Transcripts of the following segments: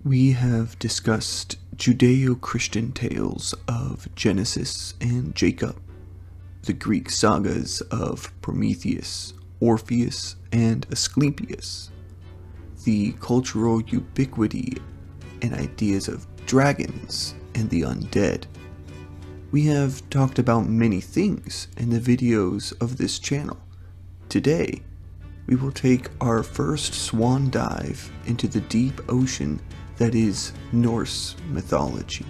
We have discussed Judeo-Christian tales of Genesis and Jacob, the Greek sagas of Prometheus, Orpheus, and Asclepius, the cultural ubiquity and ideas of dragons and the undead. We have talked about many things in the videos of this channel. Today, we will take our first swan dive into the deep ocean that is Norse mythology.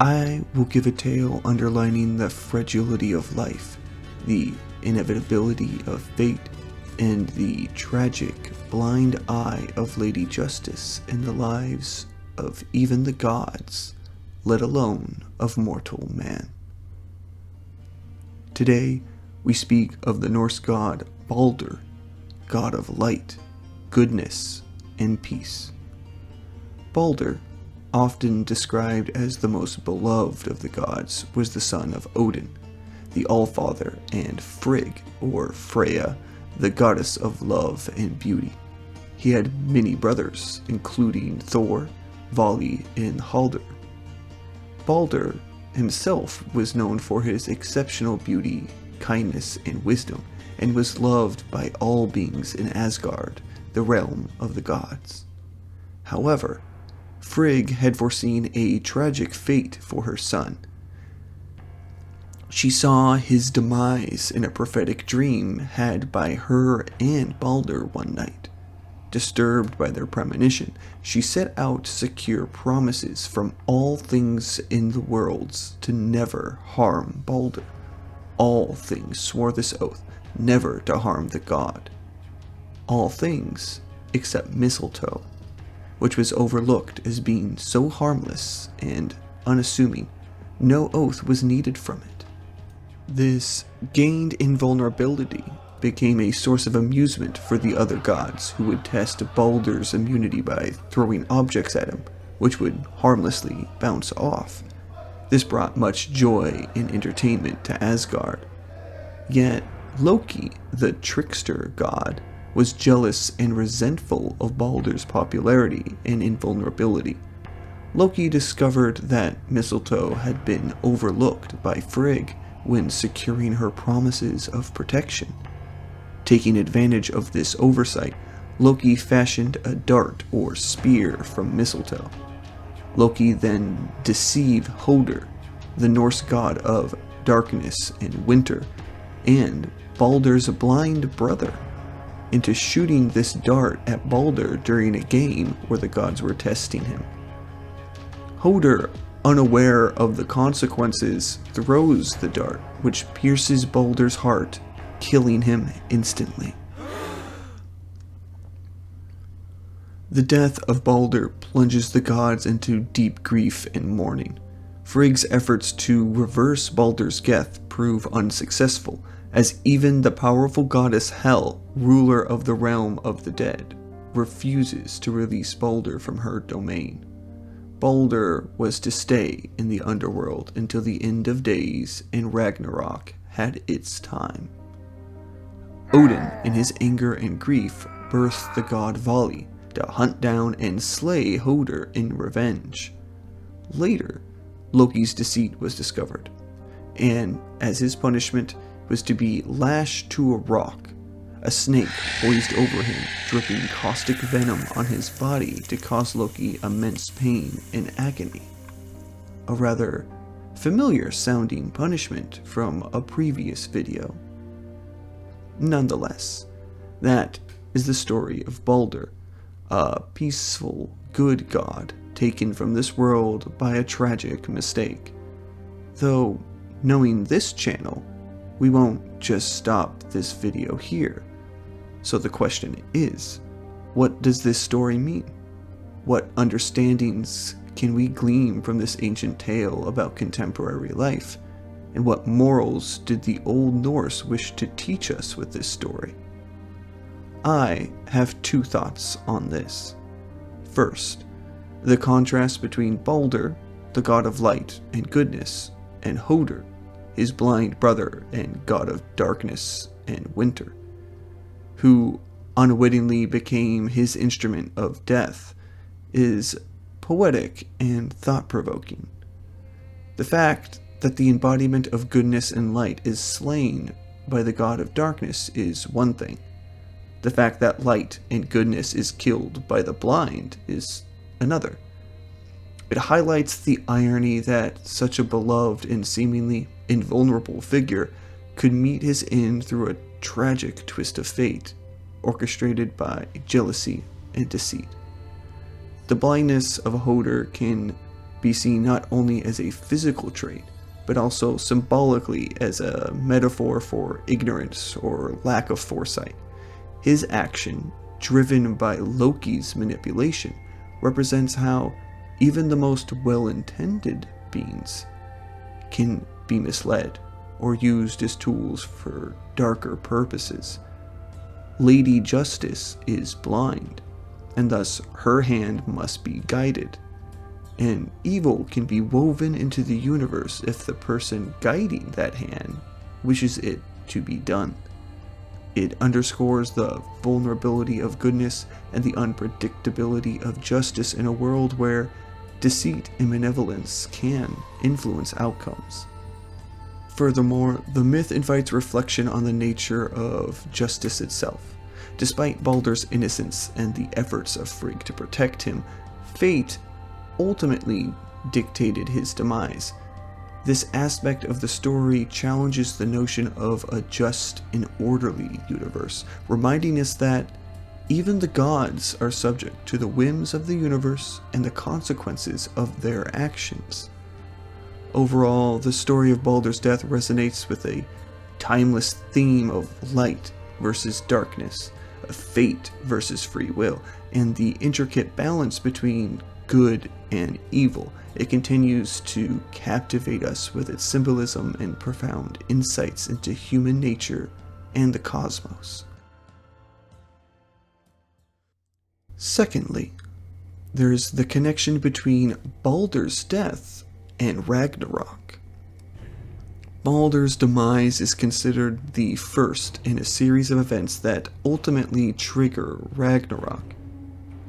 I will give a tale underlining the fragility of life, the inevitability of fate, and the tragic blind eye of Lady Justice in the lives of even the gods, let alone of mortal man. Today, we speak of the Norse god Baldur, god of light, goodness, and peace. Baldur, often described as the most beloved of the gods, was the son of Odin, the Allfather, and Frigg, or Freya, the goddess of love and beauty. He had many brothers, including Thor, Vali, and Haldir. Baldur himself was known for his exceptional beauty, kindness, and wisdom, and was loved by all beings in Asgard, the realm of the gods. However, Frigg had foreseen a tragic fate for her son. She saw his demise in a prophetic dream had by her and Baldur one night. Disturbed by their premonition, she set out to secure promises from all things in the worlds to never harm Baldur. All things swore this oath, never to harm the god. All things except mistletoe, which was overlooked as being so harmless and unassuming, no oath was needed from it. This gained invulnerability became a source of amusement for the other gods, who would test Baldur's immunity by throwing objects at him, which would harmlessly bounce off. This brought much joy and entertainment to Asgard. Yet Loki, the trickster god, was jealous and resentful of Baldur's popularity and invulnerability. Loki discovered that mistletoe had been overlooked by Frigg when securing her promises of protection. Taking advantage of this oversight, Loki fashioned a dart or spear from mistletoe. Loki then deceived Hodur, the Norse god of darkness and winter, and Baldur's blind brother, into shooting this dart at Baldur during a game where the gods were testing him. Hodur, unaware of the consequences, throws the dart, which pierces Baldur's heart, killing him instantly. The death of Baldur plunges the gods into deep grief and mourning. Frigg's efforts to reverse Baldur's death prove unsuccessful, as even the powerful goddess Hel, ruler of the realm of the dead, refuses to release Baldur from her domain. Baldur was to stay in the underworld until the end of days and Ragnarok had its time. Odin, in his anger and grief, birthed the god Vali to hunt down and slay Hodur in revenge. Later, Loki's deceit was discovered, and as his punishment was to be lashed to a rock, a snake poised over him, dripping caustic venom on his body to cause Loki immense pain and agony. A rather familiar sounding punishment from a previous video. Nonetheless, that is the story of Baldur, a peaceful, good god taken from this world by a tragic mistake. Though, knowing this channel, we won't just stop this video here. So the question is, what does this story mean? What understandings can we glean from this ancient tale about contemporary life? And what morals did the Old Norse wish to teach us with this story? I have two thoughts on this. First, the contrast between Baldur, the god of light and goodness, and Hodur, his blind brother and god of darkness and winter, who unwittingly became his instrument of death, is poetic and thought-provoking. The fact that the embodiment of goodness and light is slain by the god of darkness is one thing. The fact that light and goodness is killed by the blind is another. It highlights the irony that such a beloved and seemingly invulnerable figure could meet his end through a tragic twist of fate, orchestrated by jealousy and deceit. The blindness of Hodor can be seen not only as a physical trait, but also symbolically as a metaphor for ignorance or lack of foresight. His action, driven by Loki's manipulation, represents how even the most well-intended beings can be misled or used as tools for darker purposes. Lady Justice is blind, and thus her hand must be guided. And evil can be woven into the universe if the person guiding that hand wishes it to be done. It underscores the vulnerability of goodness and the unpredictability of justice in a world where deceit and malevolence can influence outcomes. Furthermore, the myth invites reflection on the nature of justice itself. Despite Baldur's innocence and the efforts of Frigg to protect him, fate ultimately dictated his demise. This aspect of the story challenges the notion of a just and orderly universe, reminding us that even the gods are subject to the whims of the universe and the consequences of their actions. Overall, the story of Baldur's death resonates with a timeless theme of light versus darkness, of fate versus free will, and the intricate balance between good and evil. It continues to captivate us with its symbolism and profound insights into human nature and the cosmos. Secondly, there's the connection between Baldur's death and Ragnarok. Baldur's demise is considered the first in a series of events that ultimately trigger Ragnarok.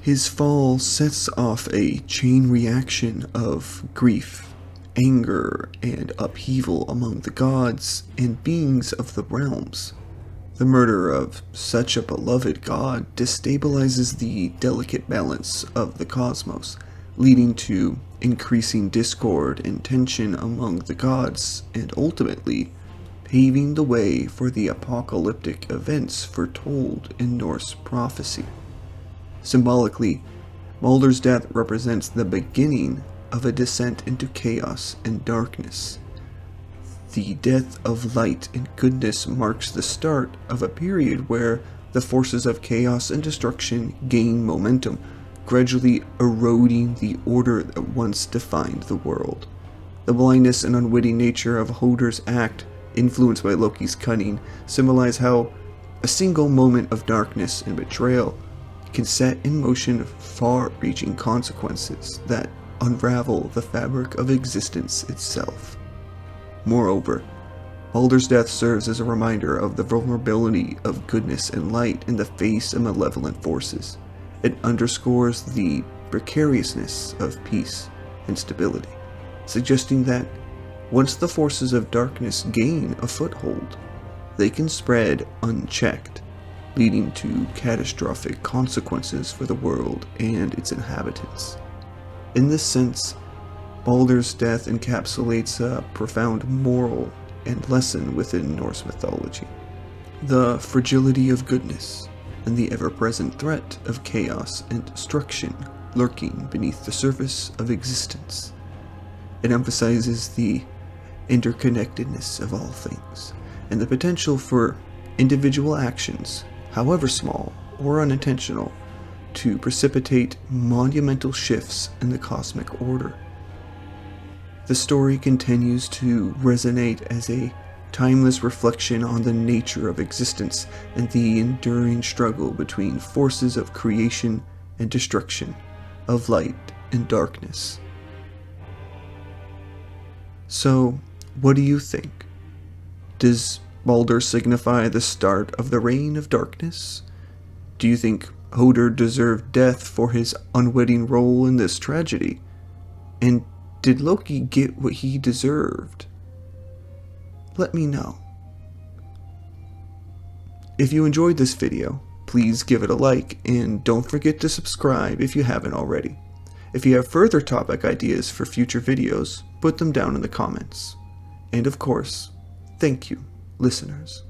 His fall sets off a chain reaction of grief, anger, and upheaval among the gods and beings of the realms. The murder of such a beloved god destabilizes the delicate balance of the cosmos, leading to increasing discord and tension among the gods, and ultimately paving the way for the apocalyptic events foretold in Norse prophecy. Symbolically, Baldur's death represents the beginning of a descent into chaos and darkness. The death of light and goodness marks the start of a period where the forces of chaos and destruction gain momentum, gradually eroding the order that once defined the world. The blindness and unwitting nature of Hodor's act, influenced by Loki's cunning, symbolize how a single moment of darkness and betrayal can set in motion far-reaching consequences that unravel the fabric of existence itself. Moreover, Baldur's death serves as a reminder of the vulnerability of goodness and light in the face of malevolent forces. It underscores the precariousness of peace and stability, suggesting that once the forces of darkness gain a foothold, they can spread unchecked, leading to catastrophic consequences for the world and its inhabitants. In this sense, Baldur's death encapsulates a profound moral and lesson within Norse mythology: the fragility of goodness and the ever-present threat of chaos and destruction lurking beneath the surface of existence. It emphasizes the interconnectedness of all things and the potential for individual actions, however small or unintentional, to precipitate monumental shifts in the cosmic order. The story continues to resonate as a timeless reflection on the nature of existence and the enduring struggle between forces of creation and destruction, of light and darkness. So, what do you think? Does Baldur signify the start of the reign of darkness? Do you think Hodor deserved death for his unwitting role in this tragedy? And did Loki get what he deserved? Let me know. If you enjoyed this video, please give it a like and don't forget to subscribe if you haven't already. If you have further topic ideas for future videos, put them down in the comments. And of course, thank you, listeners.